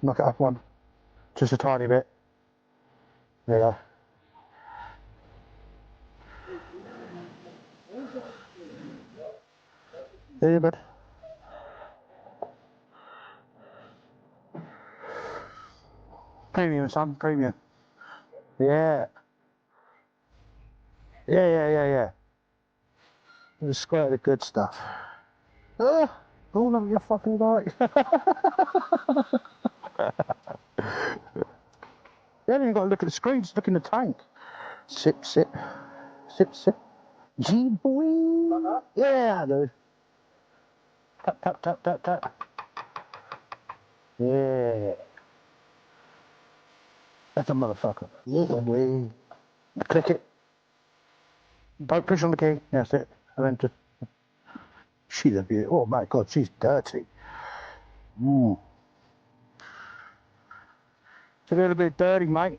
Knock it up one. Just a tiny bit. There you go. There you bud. Premium, son, premium. Yeah. Yeah. The squirt of the good stuff. All of your fucking bike. You haven't even got to look at the screen, just look in the tank. Sip. G boy. Yeah, dude. Tap. Yeah. That's a motherfucker. Yeah, boy. Click it. Don't push on the key. That's it. And then just. She's a beauty. Oh my god, she's dirty. It's a little bit dirty, mate.